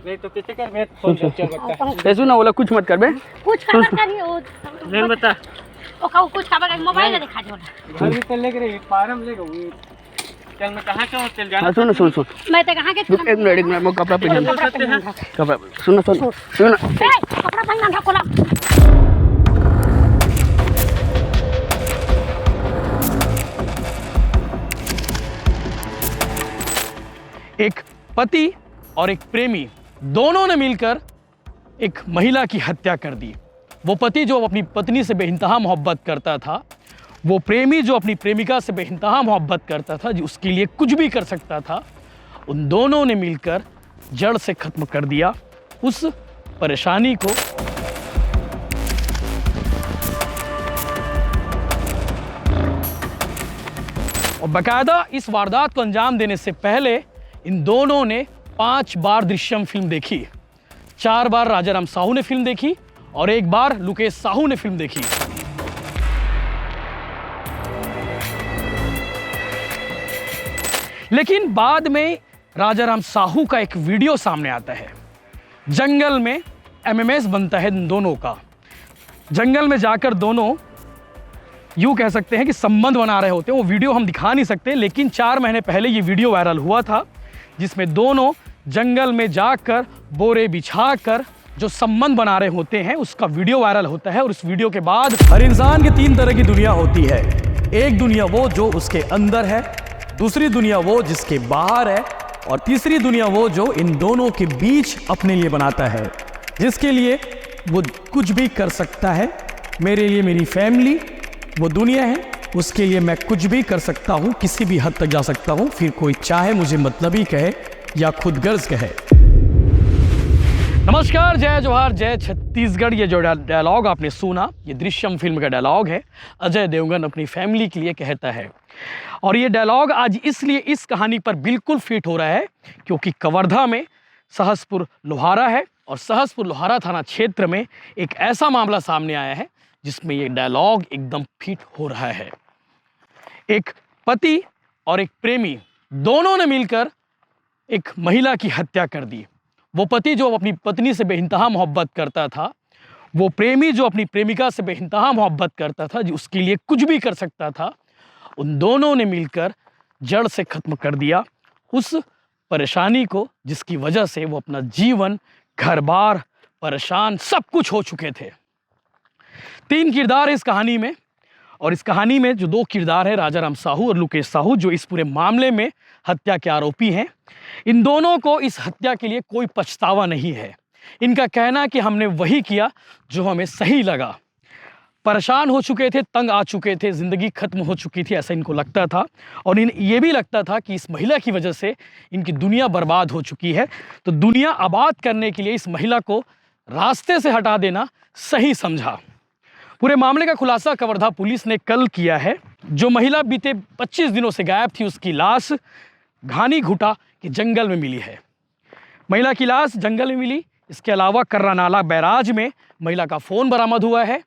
नहीं तो किसी कर मैं फोन कर चल बता सुन ना बोला कुछ मत कर बे कुछ खबर करिए वो नहीं बता ओ कहू कुछ खबर कर मोबाइल में दिखा दो घर भी चल लेके रे फार्म ले गई चल मैं कहां से चल जाना सुन सुन सुन मैं तो कहां के एक मिनट मैं कपड़ा पहन कपड़ा सुन सुन सुन कपड़ा पहन ना खोला एक पति और एक प्रेमी दोनों ने मिलकर एक महिला की हत्या कर दी। वो पति जो अपनी पत्नी से बेइंतहा मोहब्बत करता था, वो प्रेमी जो अपनी प्रेमिका से बेइंतहा मोहब्बत करता था, जो उसके लिए कुछ भी कर सकता था, उन दोनों ने मिलकर जड़ से खत्म कर दिया उस परेशानी को। और बाकायदा इस वारदात को अंजाम देने से पहले इन दोनों ने 5 बार दृश्यम फिल्म देखी, 4 बार राजाराम साहू ने फिल्म देखी और 1 बार लुकेश साहू ने फिल्म देखी। लेकिन बाद में राजाराम साहू का एक वीडियो सामने आता है। जंगल में एमएमएस बनता है इन दोनों का। जंगल में जाकर दोनों यूँ कह सकते हैं कि संबंध बना रहे होते हैं। वो वीडियो हम दिखा नहीं सकते, लेकिन 4 महीने पहले ये वीडियो वायरल हुआ था, जिसमें दोनों जंगल में जाकर बोरे बिछाकर जो संबंध बना रहे होते हैं उसका वीडियो वायरल होता है। और उस वीडियो के बाद हर इंसान की 3 तरह की दुनिया होती है। एक दुनिया वो जो उसके अंदर है, दूसरी दुनिया वो जिसके बाहर है, और तीसरी दुनिया वो जो इन दोनों के बीच अपने लिए बनाता है, जिसके लिए वो कुछ भी कर सकता है। मेरे लिए मेरी फैमिली वो दुनिया है, उसके लिए मैं कुछ भी कर सकता हूँ, किसी भी हद तक जा सकता हूँ, फिर कोई चाहे मुझे मतलबी कहे या खुद गर्ज कहे। नमस्कार, जय जोहार, जय छत्तीसगढ़। ये जो डायलॉग आपने सुना, ये दृश्यम फिल्म का डायलॉग है। अजय देवगन अपनी फैमिली के लिए कहता है, और ये डायलॉग आज इसलिए इस कहानी पर बिल्कुल फिट हो रहा है क्योंकि कवर्धा में सहसपुर लोहारा है, और सहसपुर लोहारा थाना क्षेत्र में एक ऐसा मामला सामने आया है जिसमें ये डायलॉग एकदम फिट हो रहा है। एक पति और एक प्रेमी दोनों ने मिलकर एक महिला की हत्या कर दी। वो पति जो अपनी पत्नी से बेइंतहा मोहब्बत करता था, वो प्रेमी जो अपनी प्रेमिका से बेइंतहा मोहब्बत करता था, जो उसके लिए कुछ भी कर सकता था, उन दोनों ने मिलकर जड़ से खत्म कर दिया उस परेशानी को, जिसकी वजह से वो अपना जीवन, घर बार, परेशान, सब कुछ हो चुके थे। 3 किरदार है इस कहानी में, और इस कहानी में जो 2 किरदार हैं, राजाराम साहू और लुकेश साहू, जो इस पूरे मामले में हत्या के आरोपी हैं। इन दोनों को इस हत्या के लिए कोई पछतावा नहीं है। इनका कहना है कि हमने वही किया जो हमें सही लगा। परेशान हो चुके थे, तंग आ चुके थे, ज़िंदगी खत्म हो चुकी थी, ऐसा इनको लगता था। और ये भी लगता था कि इस महिला की वजह से इनकी दुनिया बर्बाद हो चुकी है, तो दुनिया आबाद करने के लिए इस महिला को रास्ते से हटा देना सही समझा। पूरे मामले का खुलासा कवर्धा पुलिस ने कल किया है। जो महिला बीते 25 दिनों से गायब थी, उसकी लाश घानी घुटा के जंगल में मिली है। महिला की लाश जंगल में मिली। इसके अलावा कर्रा नाला बैराज में महिला का फ़ोन बरामद हुआ है,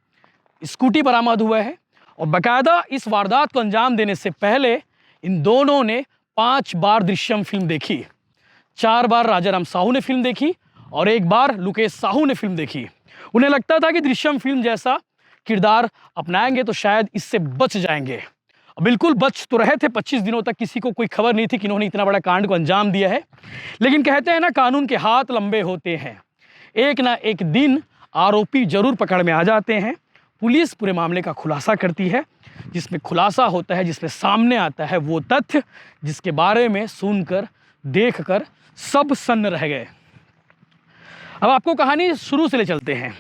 स्कूटी बरामद हुआ है, और बाकायदा इस वारदात को अंजाम देने से पहले इन दोनों ने 5 बार दृश्यम फिल्म देखी, 4 बार राजाराम साहू ने फिल्म देखी और 1 बार लुकेश साहू ने फिल्म देखी। उन्हें लगता था कि दृश्यम फिल्म जैसा किरदार अपनाएंगे तो शायद इससे बच जाएंगे। बिल्कुल बच तो रहे थे। 25 दिनों तक किसी को कोई खबर नहीं थी कि इन्होंने इतना बड़ा कांड को अंजाम दिया है। लेकिन कहते हैं ना, कानून के हाथ लंबे होते हैं, एक ना एक दिन आरोपी जरूर पकड़ में आ जाते हैं। पुलिस पूरे मामले का खुलासा करती है, जिसमें खुलासा होता है, जिसमें सामने आता है वो तथ्य जिसके बारे में सुनकर, देखकर सब सन्न रह गए। अब आपको कहानी शुरू से ले चलते हैं।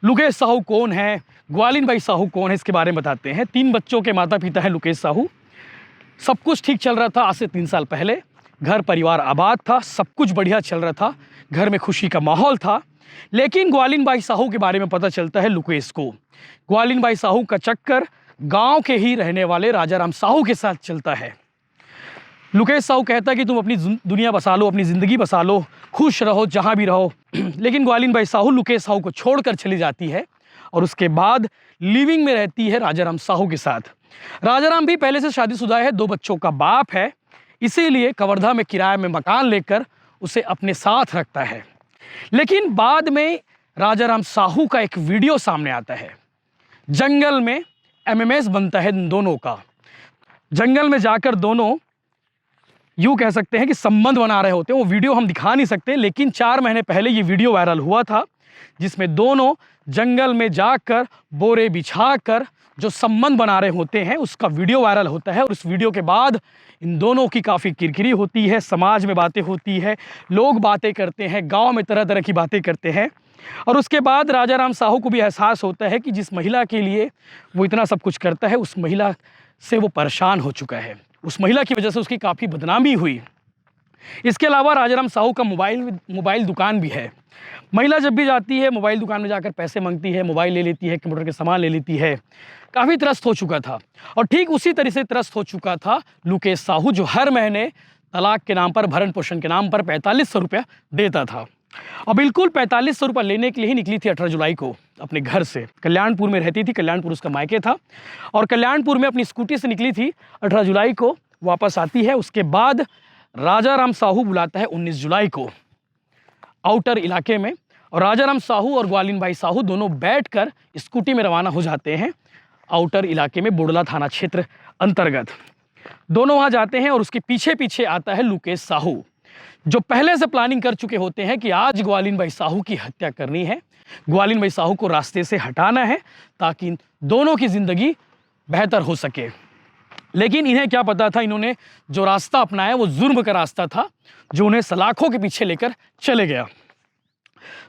लुकेश साहू कौन है, ग्वालिन बाई साहू कौन है, इसके बारे में बताते हैं। 3 बच्चों के माता पिता हैं लुकेश साहू। सब कुछ ठीक चल रहा था आज से 3 साल पहले। घर परिवार आबाद था, सब कुछ बढ़िया चल रहा था, घर में खुशी का माहौल था। लेकिन ग्वालिन बाई साहू के बारे में पता चलता है लुकेश को। ग्वालिन बाई साहू का चक्कर गांव के ही रहने वाले राजाराम साहू के साथ चलता है। लुकेश साहू कहता है कि तुम अपनी दुनिया बसा लो, अपनी ज़िंदगी बसा लो, खुश रहो जहाँ भी रहो। लेकिन ग्वालिन बाई साहू लुकेश साहू को छोड़कर चली जाती है, और उसके बाद लिविंग में रहती है राजाराम साहू के साथ। राजाराम भी पहले से शादीशुदा है, 2 बच्चों का बाप है, इसीलिए कवर्धा में किराए में मकान लेकर उसे अपने साथ रखता है। लेकिन बाद में राजा राम साहू का एक वीडियो सामने आता है। जंगल में एमएमएस बनता है इन दोनों का। जंगल में जाकर दोनों यूँ कह सकते हैं कि संबंध बना रहे होते हैं। वो वीडियो हम दिखा नहीं सकते, लेकिन 4 महीने पहले ये वीडियो वायरल हुआ था, जिसमें दोनों जंगल में जाकर बोरे बिछाकर जो संबंध बना रहे होते हैं उसका वीडियो वायरल होता है। और उस वीडियो के बाद इन दोनों की काफ़ी किरकिरी होती है, समाज में बातें होती है, लोग बातें करते हैं, गांव में तरह तरह की बातें करते हैं। और उसके बाद राजा राम साहू को भी एहसास होता है कि जिस महिला के लिए वो इतना सब कुछ करता है, उस महिला से वो परेशान हो चुका है। उस महिला की वजह से उसकी काफ़ी बदनामी हुई। इसके अलावा राजा राम साहू का मोबाइल दुकान भी है। महिला जब भी जाती है मोबाइल दुकान में जाकर पैसे मांगती है, मोबाइल ले लेती है, कंप्यूटर के सामान ले लेती है। काफ़ी त्रस्त हो चुका था। और ठीक उसी तरह से त्रस्त हो चुका था लुकेश साहू, जो हर महीने तलाक के नाम पर, भरण पोषण के नाम पर 4500 रुपया देता था। और बिल्कुल 4500 रुपये लेने के लिए ही निकली थी 18 जुलाई को अपने घर से। कल्याणपुर में रहती थी, कल्याणपुर उसका मायके था, और कल्याणपुर में अपनी स्कूटी से निकली थी। 18 जुलाई को वापस आती है। उसके बाद राजा राम साहू बुलाता है 19 जुलाई को आउटर इलाके में, और राजा राम साहू और ग्वालिन भाई साहू दोनों बैठकर स्कूटी में रवाना हो जाते हैं आउटर इलाके में, बोडला थाना क्षेत्र अंतर्गत। दोनों वहाँ जाते हैं और उसके पीछे पीछे आता है लुकेश साहू, जो पहले से प्लानिंग कर चुके होते हैं कि आज ग्वालिन भाई साहू की हत्या करनी है, ग्वालिन भाई साहू को रास्ते से हटाना है ताकि दोनों की ज़िंदगी बेहतर हो सके। लेकिन इन्हें क्या पता था, इन्होंने जो रास्ता अपनाया वो जुर्म का रास्ता था, जो उन्हें सलाखों के पीछे लेकर चले गया।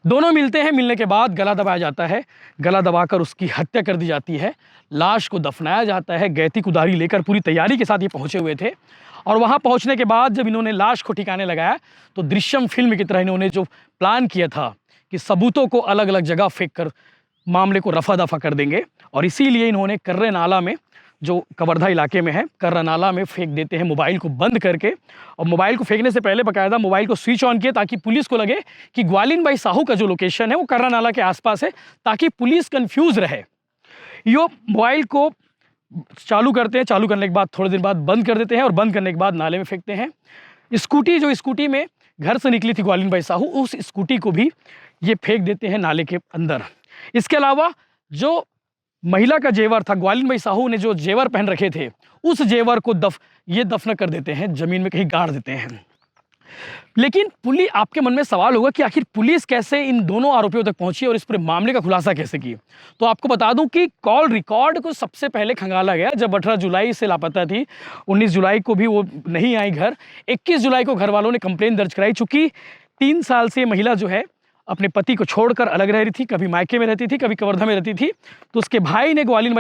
दोनों मिलते हैं। मिलने के बाद गला दबाया जाता है, गला दबाकर उसकी हत्या कर दी जाती है। लाश को दफनाया जाता है। गैती कुदारी लेकर पूरी तैयारी के साथ ये पहुँचे हुए थे। और वहाँ पहुँचने के बाद जब इन्होंने लाश को ठिकाने लगाया तो दृश्यम फिल्म की तरह इन्होंने जो प्लान किया था कि सबूतों को अलग अलग जगह फेंक कर मामले को रफा दफा कर देंगे, और इसीलिए इन्होंने कर्रे नाला में, जो कवर्धा इलाके में है, कर्रा नाला में फेंक देते हैं मोबाइल को बंद करके। और मोबाइल को फेंकने से पहले बाकायदा मोबाइल को स्विच ऑन किए ताकि पुलिस को लगे कि ग्वालिन भाई साहू का जो लोकेशन है वो कर्रा नाला के आसपास है, ताकि पुलिस कंफ्यूज रहे। यो मोबाइल को चालू करते हैं, चालू करने के बाद थोड़ी देर बाद बंद कर देते हैं, और बंद करने के बाद नाले में फेंकते हैं। स्कूटी में घर से निकली थी ग्वालिन भाई साहू, उस स्कूटी को भी ये फेंक देते हैं नाले के अंदर। इसके अलावा जो महिला का जेवर था, ग्वालिन भाई साहू ने जो जेवर पहन रखे थे, उस जेवर को दफन कर देते हैं, ज़मीन में कहीं गाड़ देते हैं। लेकिन पुलिस, आपके मन में सवाल होगा कि आखिर पुलिस कैसे इन दोनों आरोपियों तक पहुंची और इस पूरे मामले का खुलासा कैसे की। तो आपको बता दूं कि कॉल रिकॉर्ड को सबसे पहले खंगाला गया जब 18 जुलाई से लापता थी। 19 जुलाई को भी वो नहीं आई घर। 21 जुलाई को घर वालों ने कंप्लेन दर्ज कराई। चूँकि 3 साल से महिला जो है अपने पति को छोड़कर अलग रह रही थी, कभी मायके में रहती थी, कभी कवर्धा में रहती थी। तो उसके भाई ने, ग्वालिन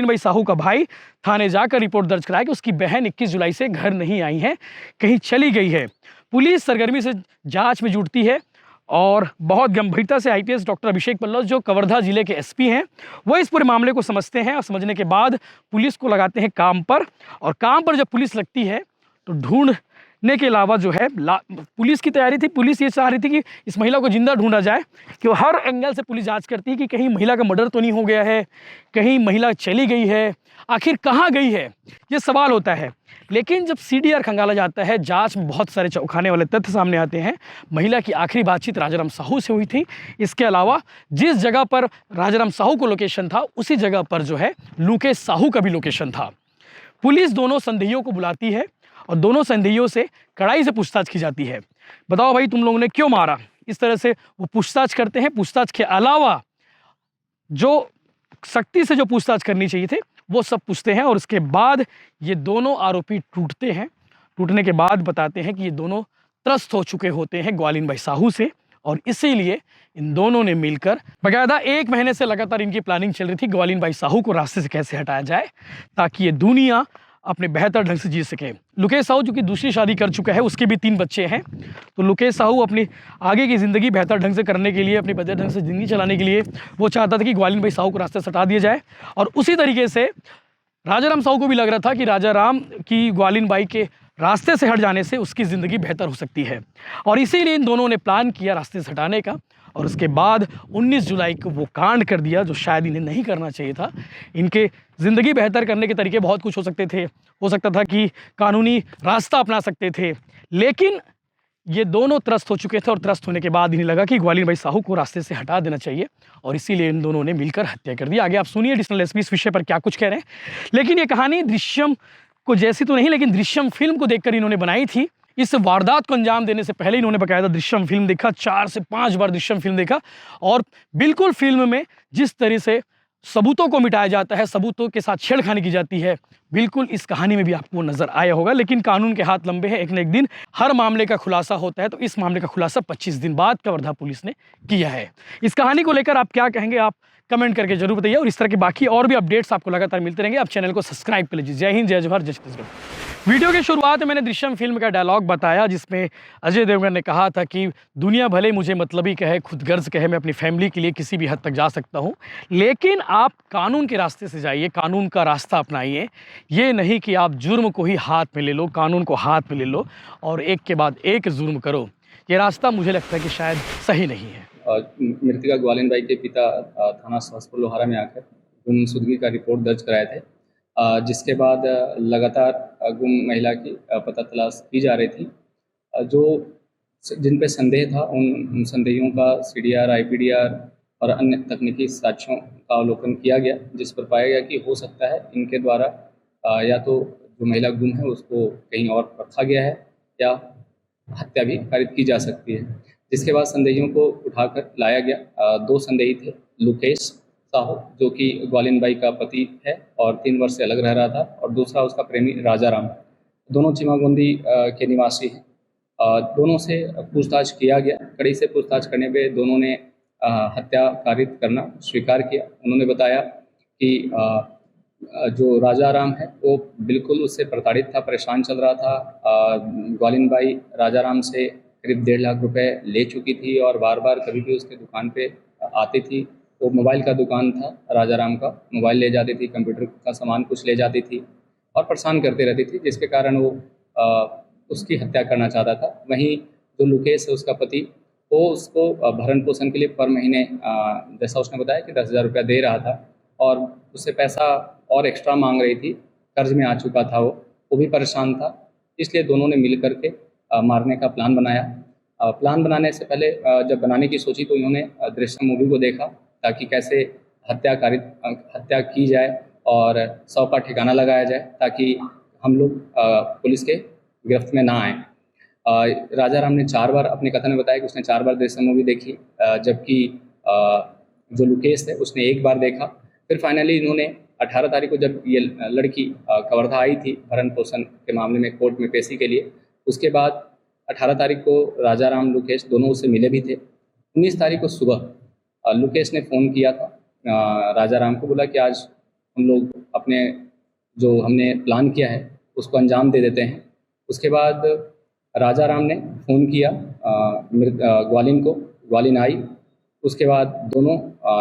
भाई साहू का भाई, थाने जाकर रिपोर्ट दर्ज कराया कि उसकी बहन 21 जुलाई से घर नहीं आई है, कहीं चली गई है। पुलिस सरगर्मी से जांच में जुटती है, और बहुत गंभीरता से आईपीएस डॉक्टर अभिषेक पल्लव, जो कवर्धा जिले के एसपी हैं, वो इस पूरे मामले को समझते हैं, और समझने के बाद पुलिस को लगाते हैं काम पर। और काम पर जब पुलिस लगती है तो ढूंढने के अलावा जो है पुलिस की तैयारी थी। पुलिस ये चाह रही थी कि इस महिला को जिंदा ढूंढा जाए, कि वो हर एंगल से पुलिस जांच करती है कि कहीं महिला का मर्डर तो नहीं हो गया है, कहीं महिला चली गई है, आखिर कहाँ गई है, ये सवाल होता है। लेकिन जब सीडीआर खंगाला जाता है, जांच में बहुत सारे चौंकाने वाले तथ्य सामने आते हैं। महिला की आखिरी बातचीत राजाराम साहू से हुई थी। इसके अलावा जिस जगह पर राजाराम साहू को लोकेशन था, उसी जगह पर जो है लुकेश साहू का भी लोकेशन था। पुलिस दोनों संदेहियों को बुलाती है और दोनों संदेहियों से कड़ाई से पूछताछ की जाती है। बताओ भाई, तुम लोगों ने क्यों मारा? इस तरह से वो पूछताछ करते हैं। पूछताछ के अलावा जो सख्ती से जो पूछताछ करनी चाहिए थे वो सब पूछते हैं, और उसके बाद ये दोनों आरोपी टूटते हैं। टूटने के बाद बताते हैं कि ये दोनों त्रस्त हो चुके होते हैं ग्वालिन भाई साहू से, और इसीलिए इन दोनों ने मिलकर बकायदा 1 महीने से लगातार इनकी प्लानिंग चल रही थी ग्वालिन भाई साहू को रास्ते से कैसे हटाया जाए ताकि ये दुनिया अपने बेहतर ढंग से जी सके। लुकेश साहू जो कि दूसरी शादी कर चुका है, उसके भी 3 बच्चे हैं। तो लुकेश साहू अपनी आगे की ज़िंदगी बेहतर ढंग से करने के लिए, अपनी बेहतर ढंग से ज़िंदगी चलाने के लिए वो चाहता था कि ग्वालिन भाई साहू को रास्ते से हटा दिया जाए। और उसी तरीके से राजाराम साहू को भी लग रहा था कि राजाराम की ग्वालिन बाई के रास्ते से हट जाने से उसकी ज़िंदगी बेहतर हो सकती है, और इसीलिए इन दोनों ने प्लान किया रास्ते से हटाने का। और उसके बाद 19 जुलाई को वो कांड कर दिया जो शायद इन्हें नहीं करना चाहिए था। इनके ज़िंदगी बेहतर करने के तरीके बहुत कुछ हो सकते थे। हो सकता था कि कानूनी रास्ता अपना सकते थे, लेकिन ये दोनों त्रस्त हो चुके थे और त्रस्त होने के बाद इन्हें लगा कि ग्वालिन भाई साहू को रास्ते से हटा देना चाहिए और इसीलिए इन दोनों ने मिलकर हत्या कर दी। आगे आप सुनिए एडिशनल एसपी इस विषय पर क्या कुछ कह रहे हैं। लेकिन ये कहानी दृश्यम को जैसी तो नहीं, लेकिन दृश्यम फिल्म को देखकर इन्होंने बनाई थी। इस वारदात को अंजाम देने से पहले इन्होंने बकायदा दृश्यम फिल्म देखा, 4 से 5 बार दृश्यम फिल्म देखा और बिल्कुल फिल्म में जिस तरह से सबूतों को मिटाया जाता है, सबूतों के साथ छेड़खानी की जाती है, बिल्कुल इस कहानी में भी आपको नजर आया होगा। लेकिन कानून के हाथ लंबे हैं, एक न एक दिन हर मामले का खुलासा होता है। तो इस मामले का खुलासा 25 दिन बाद कवर्धा पुलिस ने किया है। इस कहानी को लेकर आप क्या कहेंगे, आप कमेंट करके जरूर बताइए और इस तरह के बाकी और भी अपडेट्स आपको लगातार मिलते रहेंगे। आप चैनल को सब्सक्राइब कर लीजिए। जय हिंद, जय जवाहर, जय छत्तीसगढ़। वीडियो की शुरुआत में मैंने दृश्यम फिल्म का डायलॉग बताया जिसमें अजय देवगन ने कहा था कि दुनिया भले मुझे मतलबी कहे, खुदगर्ज कहे, मैं अपनी फैमिली के लिए किसी भी हद तक जा सकता हूँ, लेकिन आप कानून के रास्ते से जाइए, कानून का रास्ता अपनाइए। ये नहीं कि आप जुर्म को ही हाथ में ले लो, कानून को हाथ में ले लो और एक के बाद एक जुर्म करो। ये रास्ता मुझे लगता है कि शायद सही नहीं है। मृतका ग्वालिन बाई के पिता थाना सहसपुर लोहारा में आकर गुमशुदगी का रिपोर्ट दर्ज कराए थे, जिसके बाद लगातार गुम महिला की पता तलाश की जा रही थी। जो जिन पे संदेह था उन संदेहियों का CDR, IPDR और अन्य तकनीकी साक्ष्यों का अवलोकन किया गया, जिस पर पाया गया कि हो सकता है इनके द्वारा या तो जो महिला गुम है उसको कहीं और रखा गया है या हत्या भी कारित की जा सकती है। जिसके बाद संदेहियों को उठाकर लाया गया। 2 संदेही थे, लुकेश साहू जो कि ग्वालिन बाई का पति है और 3 वर्ष से अलग रह रहा था, और दूसरा उसका प्रेमी राजाराम, दोनों चिमागोंदी के निवासी हैं। दोनों से पूछताछ किया गया। कड़ी से पूछताछ करने पे दोनों ने हत्या कारित करना स्वीकार किया। उन्होंने बताया कि जो राजाराम है वो बिल्कुल उससे प्रताड़ित था, परेशान चल रहा था। ग्वालिन बाई राजाराम से करीब 1.5 लाख रुपए ले चुकी थी और बार बार कभी भी उसके दुकान पे आती थी। वो मोबाइल का दुकान था राजाराम का, मोबाइल ले जाती थी, कंप्यूटर का सामान कुछ ले जाती थी और परेशान करती रहती थी, जिसके कारण वो उसकी हत्या करना चाहता था। वहीं जो लुकेश है उसका पति, वो उसको भरण पोषण के लिए पर महीने जैसा उसने बताया कि 10,000 रुपया दे रहा था और उससे पैसा और एक्स्ट्रा मांग रही थी। कर्ज में आ चुका था, वो भी परेशान था। इसलिए दोनों ने मिल करके मारने का प्लान बनाया। प्लान बनाने से पहले जब बनाने की सोची तो इन्होंने दृश्यम मूवी को देखा ताकि कैसे हत्या की जाए और शव का ठिकाना लगाया जाए ताकि हम लोग पुलिस के गिरफ्त में ना आए। राजाराम ने 4 बार अपने कथन में बताया कि उसने 4 बार दृश्यम मूवी देखी, जबकि जो लुकेश है उसने 1 बार देखा। फिर फाइनली इन्होंने 18 तारीख को जब ये लड़की कवर्धा आई थी भरण पोषण के मामले में कोर्ट में पेशी के लिए, उसके बाद 18 तारीख को राजाराम लुकेश दोनों उससे मिले भी थे। 19 तारीख को सुबह लुकेश ने फ़ोन किया था राजाराम को, बोला कि आज हम लोग अपने जो हमने प्लान किया है उसको अंजाम दे देते हैं। उसके बाद राजाराम ने फ़ोन किया ग्वालिन को, ग्वालिन आई। उसके बाद दोनों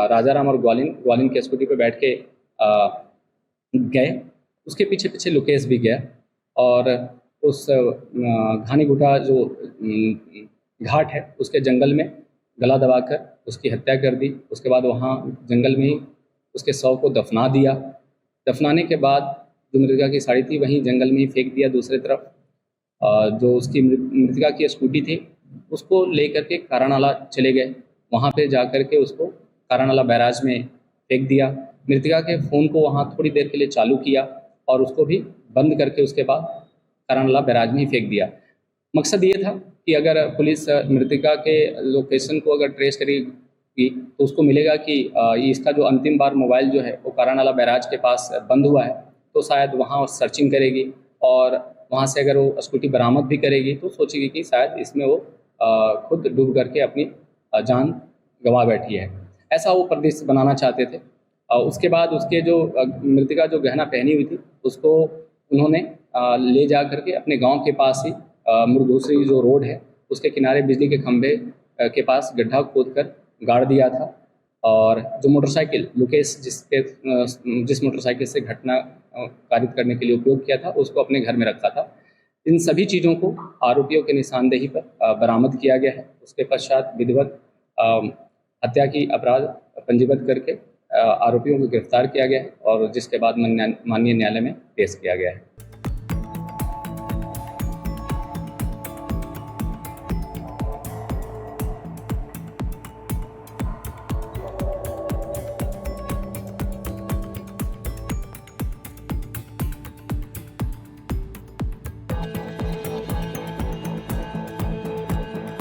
राजाराम और ग्वालिन के स्कूटी पर बैठ के गए। उसके पीछे पीछे लुकेश भी गया और उस घानी घुटा जो घाट है उसके जंगल में गला दबाकर उसकी हत्या कर दी। उसके बाद वहाँ जंगल में ही उसके शव को दफना दिया। दफनाने के बाद जो मृतका की साड़ी थी वहीं जंगल में ही फेंक दिया। दूसरी तरफ जो उसकी मृतका की स्कूटी थी उसको लेकर के कारानाला चले गए। वहाँ पे जाकर के उसको कारानाला बैराज में फेंक दिया। मृतका के फ़ोन को वहाँ थोड़ी देर के लिए चालू किया और उसको भी बंद करके उसके बाद कारानाला बैराज में ही फेंक दिया। मकसद ये था कि अगर पुलिस मृतका के लोकेशन को अगर ट्रेस करेगी तो उसको मिलेगा कि इसका जो अंतिम बार मोबाइल जो है वो कारानाला बैराज के पास बंद हुआ है, तो शायद वहाँ सर्चिंग करेगी और वहाँ से अगर वो स्कूटी बरामद भी करेगी तो सोचेगी कि शायद इसमें वो खुद डूब करके अपनी जान गंवा बैठी है। ऐसा वो परिदृश्य बनाना चाहते थे। उसके बाद उसके जो मृतका जो गहना पहनी हुई थी उसको उन्होंने ले जा करके अपने गांव के पास ही मुरघुसरी जो रोड है उसके किनारे बिजली के खंभे के पास गड्ढा खोदकर गाड़ दिया था। और जो मोटरसाइकिल लुकेश जिस मोटरसाइकिल से घटना कारित करने के लिए उपयोग किया था उसको अपने घर में रखा था। इन सभी चीज़ों को आरोपियों के निशानदेही पर बरामद किया गया है। उसके पश्चात विधिवत हत्या की अपराध पंजीबद्ध करके आरोपियों को गिरफ्तार किया गया है और जिसके बाद माननीय न्यायालय में पेश किया गया है।